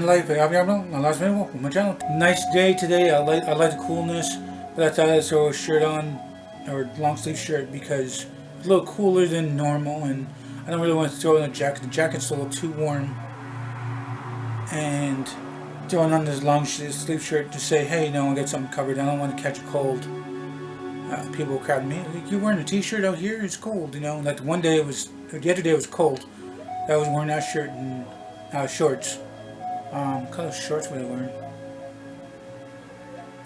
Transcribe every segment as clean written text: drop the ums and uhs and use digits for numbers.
life. Aboriginal, LostPhoenixWolf on my channel. Nice day today. I like the coolness, but I thought I'd throw a shirt on, or long sleeve shirt, because it's a little cooler than normal, and I don't really want to throw in a jacket. The jacket's a little too warm, and throwing on this long sleeve shirt to say, hey, no, I got something covered. I don't want to catch a cold. People will crowd me. Like, you're wearing a t-shirt out here? It's cold, you know. Like the other day it was cold. I was wearing that shirt and shorts. What color shorts was I wearing?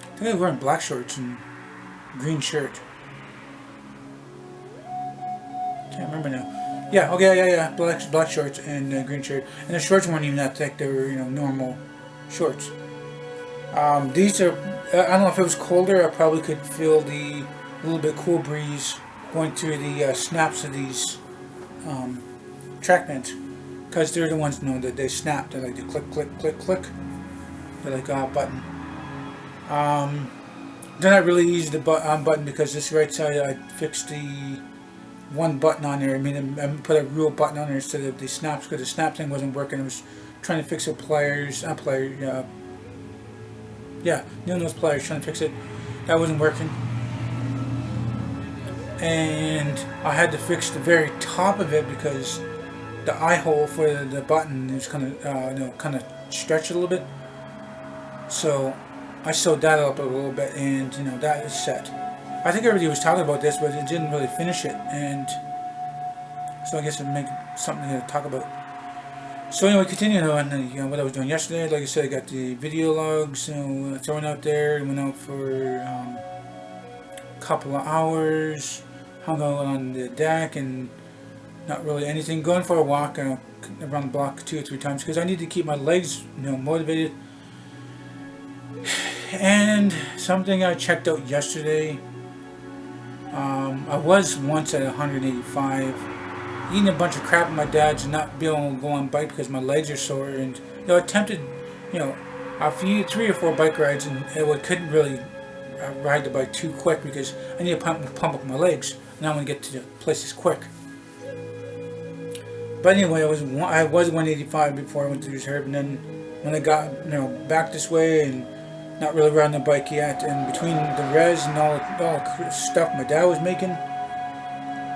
I think I was wearing black shorts and green shirt. Can't remember now. Yeah, okay, yeah. Black shorts and green shirt. And the shorts weren't even that thick. They were, you know, normal shorts. These are, I don't know if it was colder, I probably could feel the little bit cool breeze going through the snaps of these track pants, because they're the ones, you know, that they snap. They're like the click, click, click, click. They're like a button. They're not really easy to button, because this right side I fixed the one button on there. I put a real button on there instead of the snaps, because the snap thing wasn't working. I was trying to fix the pliers, yeah, those pliers, trying to fix it. That wasn't working. And I had to fix the very top of it, because the eye hole for the button is kind of stretched a little bit. So I sewed that up a little bit, and that is set. I think everybody was talking about this, but it didn't really finish it, and so I guess it'd make something to talk about. So anyway, continuing on what I was doing yesterday. Like I said, I got the video logs, throwing out there. Went out for a couple of hours, hung out on the deck, and not really anything. Going for a walk around the block 2 or 3 times, because I need to keep my legs, motivated. And something I checked out yesterday. I was once at 185. Eating a bunch of crap at my dad's and not being able to go on bike because my legs are sore, and I attempted a few 3 or 4 bike rides, and I couldn't really ride the bike too quick, because I need to pump up my legs, and I want to get to the places quick. But anyway, I was 185 before I went to this herb, and then when I got back this way and not really riding the bike yet, and between the res and all the stuff my dad was making,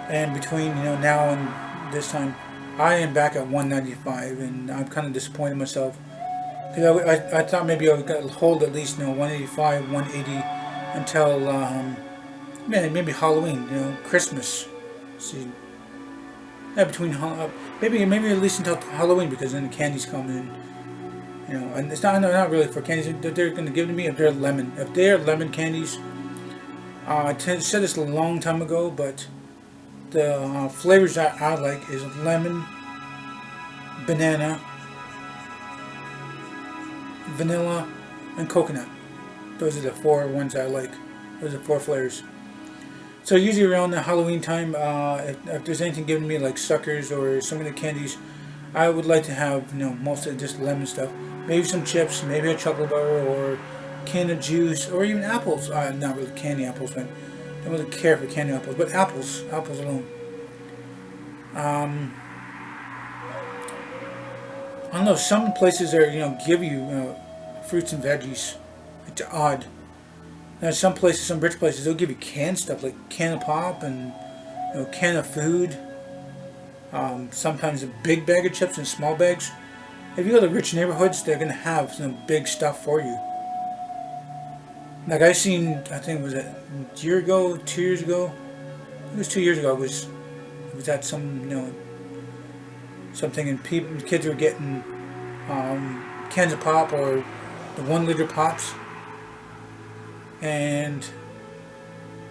and between now and this time, I am back at 195, and I'm kind of disappointed in myself, because I thought maybe I would hold at least 185, 180 until maybe Halloween, Christmas. See, between maybe at least until Halloween, because then the candies come in. And it's not really for candies that they're going to give to me. If they're lemon candies, I said this a long time ago, but the flavors that I like is lemon, banana, vanilla, and coconut. Those are the 4 ones I like. Those are 4 flavors. So usually around the Halloween time, if there's anything given to me like suckers or some of the candies, I would like to have mostly just lemon stuff. Maybe some chips, maybe a chocolate bar, or can of juice, or even apples. Not really candy apples, but I don't really care for candy apples, but apples alone. I don't know, some places are, give you fruits and veggies. It's odd. Now some places, some rich places, they'll give you canned stuff, like can of pop and can of food. Sometimes a big bag of chips in small bags. If you go to rich neighborhoods, they're going to have some big stuff for you. Like I seen, I think it was a year ago, 2 years ago. It was 2 years ago. It was at some, something, and kids were getting cans of pop, or the 1 liter pops. And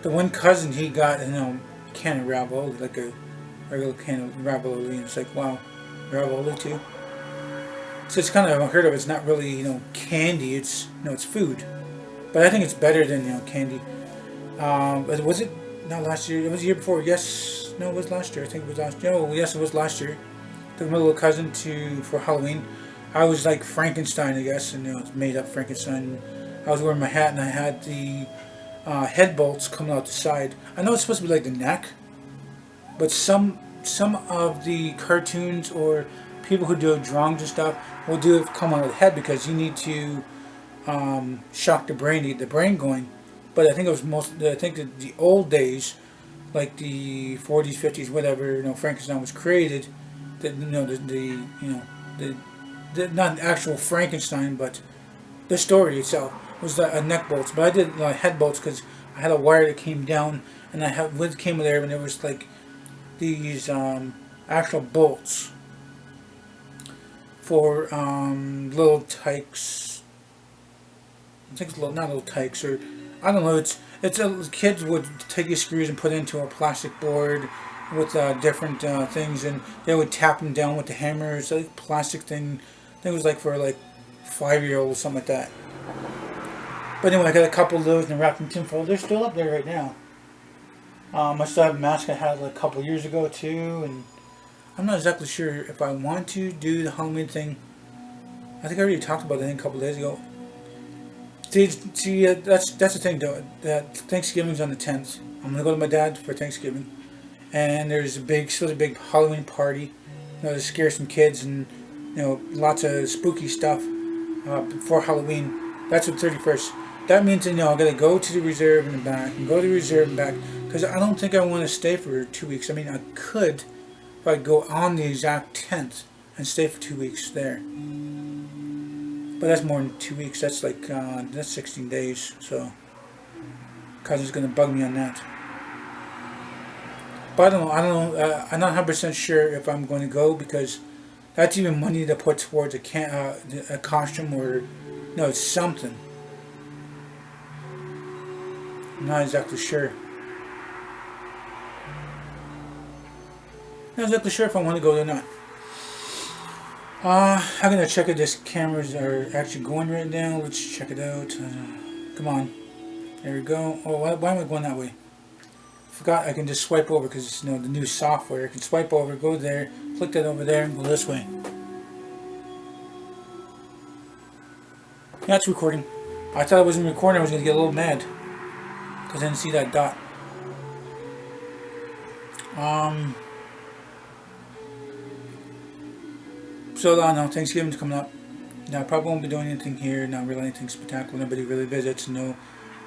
the one cousin, he got a can of ravioli, like a regular can of ravioli, and it's like, wow, ravioli too. So it's kind of unheard of. It's not really candy. It's it's food, but I think it's better than candy. Was it not last year? It was the year before. Yes, no, it was last year. I think it was last year. Oh, yes, it was last year. Took my little cousin for Halloween. I was like Frankenstein, I guess, and it's made up Frankenstein. I was wearing my hat, and I had the head bolts coming out the side. I know it's supposed to be like the neck, but some of the cartoons or people who do drawings and stuff will do it come on the head because you need to shock the brain to get the brain going. But I think it was I think that the old days, like the 40s, 50s, whatever, Frankenstein was created. The not actual Frankenstein, but the story itself was a neck bolts. But I did head bolts because I had a wire that came down, and I had what came there, and it was like these actual bolts for little tykes. I think it's not little tykes, or I don't know. It's kids would take these screws and put it into a plastic board with different things, and they would tap them down with the hammer. It's like a plastic thing. I think it was like for like 5-year-olds, something like that. But anyway, I got a couple of those and wrapped in tinfoil. They're still up there right now. I still have a mask I had like a couple of years ago too, and I'm not exactly sure if I want to do the Halloween thing. I think I already talked about it a couple of days ago. See, that's the thing though. That Thanksgiving's on the 10th. I'm gonna go to my dad's for Thanksgiving, and there's a big Halloween party. To scare some kids and lots of spooky stuff before Halloween. That's the 31st. That means I gotta go to the reserve and back, and go to the reserve and back, because I don't think I want to stay for 2 weeks. I mean, I could if I go on the exact 10th and stay for 2 weeks there. But that's more than 2 weeks. That's like that's 16 days. So cousin's gonna bug me on that. But I don't know. I'm not 100% sure if I'm going to go, because that's even money to put towards a costume or it's something. I'm not exactly sure. Not exactly sure if I want to go or not. I'm gonna check if this cameras are actually going right now. Let's check it out. Come on. There we go. Oh, why am I going that way? Forgot I can just swipe over because it's the new software. I can swipe over, go there, click that over there, and go this way. Yeah, it's recording. I thought I wasn't recording. I was gonna get a little mad because I didn't see that dot. So I don't know, Thanksgiving's coming up. Now, I probably won't be doing anything here, not really anything spectacular. Nobody really visits, no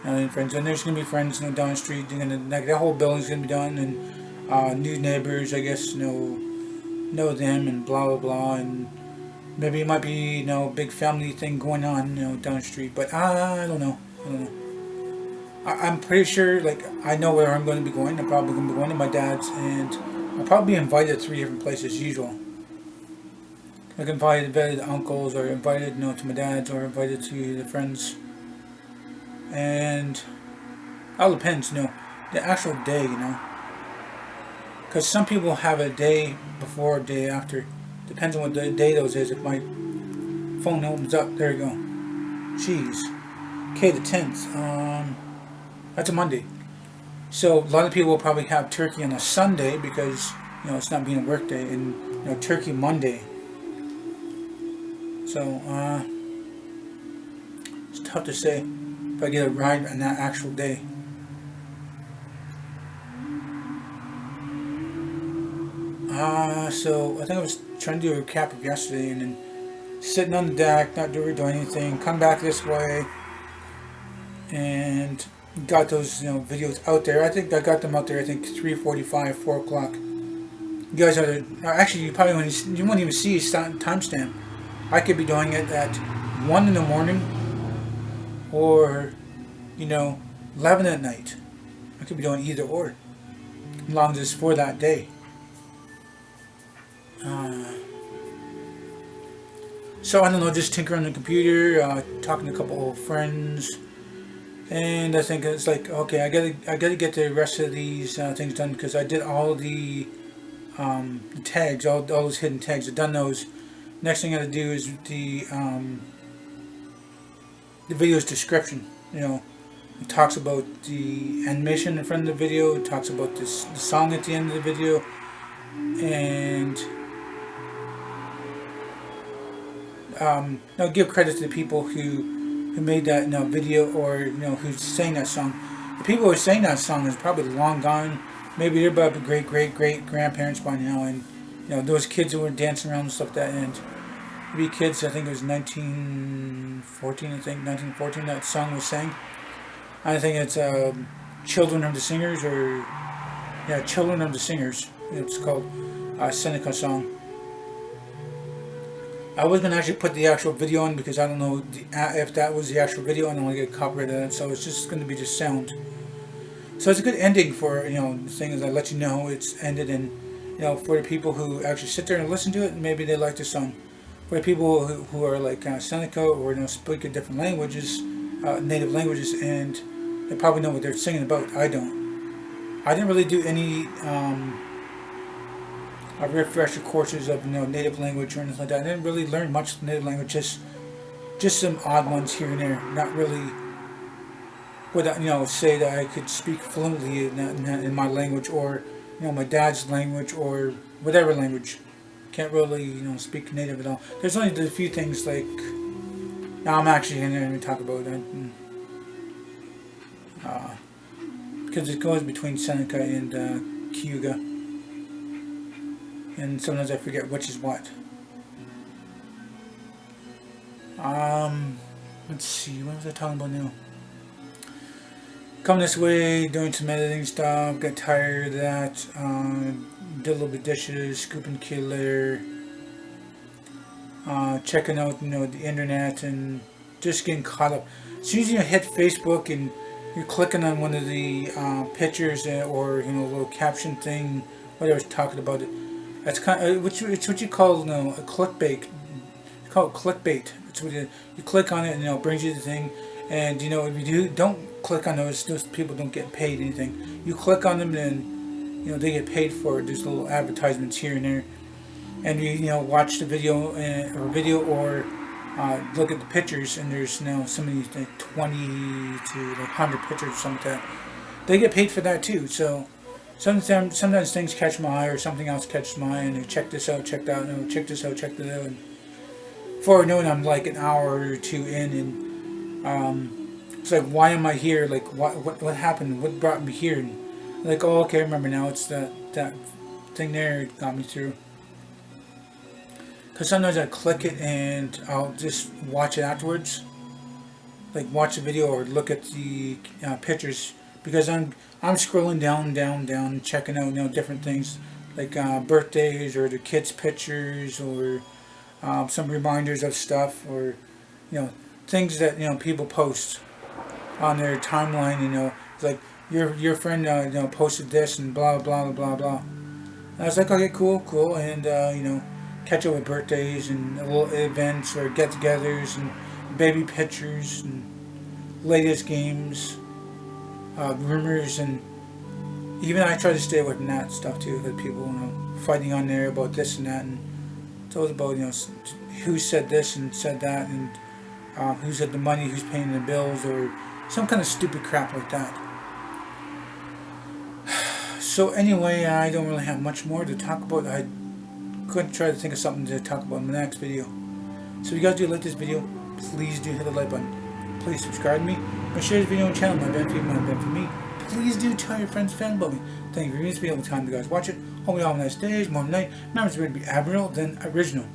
any friends. And there's going to be friends down the street. That whole building's going to be done, and new neighbors, I guess, know them, and blah, blah, blah. And maybe it might be, big family thing going on, down the street. But I don't know. I'm pretty sure, I know where I'm going to be going. I'm probably going to be going to my dad's, and I'll probably be invited to 3 different places as usual. Like invited to uncles, or invited to my dad's, or invited to the friends. And all depends, the actual day, because some people have a day before, a day after. Depends on what the day those is. If my phone opens up, there you go. Jeez. Okay, the 10th. That's a Monday. So a lot of people will probably have turkey on a Sunday because it's not being a work day, and turkey Monday. So, it's tough to say if I get a ride on that actual day. So I think I was trying to do a recap of yesterday, and then sitting on the deck, not doing anything, come back this way, and got those, videos out there. I think I got them out there, 3:45, 4 o'clock. You guys are, actually, you won't even see a timestamp. I could be doing it at 1 in the morning, or 11 at night. I could be doing either or, as long as it's for that day. So I don't know, just tinkering on the computer, talking to a couple old friends, and I think it's like, okay, I gotta get the rest of these things done, because I did all the tags, all those hidden tags. I've done those. Next thing I gotta do is the video's description. It talks about the animation in front of the video. It talks about the song at the end of the video, and I'll give credit to the people who made that video, or who sang that song. The people who sang that song is probably long gone. Maybe they're about great grandparents by now, and those kids who were dancing around and stuff like that. And we kids, I think it was 1914, 1914, that song was sang. I think it's Children of the Singers, or yeah, Children of the Singers. It's called Seneca song. I was going to actually put the actual video on because I don't know if that was the actual video, and I don't want to get copyrighted, so it's just going to be just sound. So it's a good ending for, the thing is I let you know it's ended, and for the people who actually sit there and listen to it, maybe they like the song. For the people who are like Seneca, or speak a different languages, native languages, and they probably know what they're singing about. I don't. I didn't really do any refresher courses of native language or anything like that. I didn't really learn much native language, just some odd ones here and there. Not really would say that I could speak fluently in my language, or my dad's language, or whatever language. Can't really speak native at all. There's only a few things like. Now I'm actually going to talk about that. Because it goes between Seneca and Cayuga, and sometimes I forget which is what. Let's see, what was I talking about now? Come this way, doing some editing stuff, got tired of that, did a little bit of dishes, scooping kid later, checking out the internet, and just getting caught up. As soon as you hit Facebook and you're clicking on one of the pictures or little caption thing, whatever's talking about it, that's kind of it's what you call a clickbait. You call it clickbait. It's what you click on it, and it brings you the thing. And if you don't click on those people don't get paid anything. You click on them, and they get paid for it. There's little advertisements here and there, and you watch the video or look at the pictures, and there's so many, like 20 to like 100 pictures or something like that. They get paid for that too. So sometimes things catch my eye, or something else catches my eye, and they check this out, check that out, check this out, check that out. And before I know it, I'm like an hour or two in, and it's like, why am I here? Like, what happened? What brought me here? And like, oh, okay, I remember now. It's that thing there got me through. Because sometimes I click it and I'll just watch it afterwards, like watch the video or look at the pictures, because I'm scrolling down, checking out different things, like birthdays or the kids' pictures, or some reminders of stuff, or things that people post on their timeline. It's like your friend posted this and blah blah blah blah. And I was like, okay, cool, and catch up with birthdays and little events or get-togethers and baby pictures and latest games, rumors, and even I try to stay away from that stuff too. Because people fighting on there about this and that, and it's always about who said this and said that, and who's had the money, who's paying the bills, or some kind of stupid crap like that. So anyway, I don't really have much more to talk about. I could try to think of something to talk about in the next video. So if you guys do like this video, please do hit the like button. Please subscribe to me, and share this video on the channel. My bad for you, my bad for me. Please do tell your friends and family about me. Thank you for this video. Time you guys watch it. Hope you all have a nice day, morning, night. Remember, it's better to be Aboriginal than original.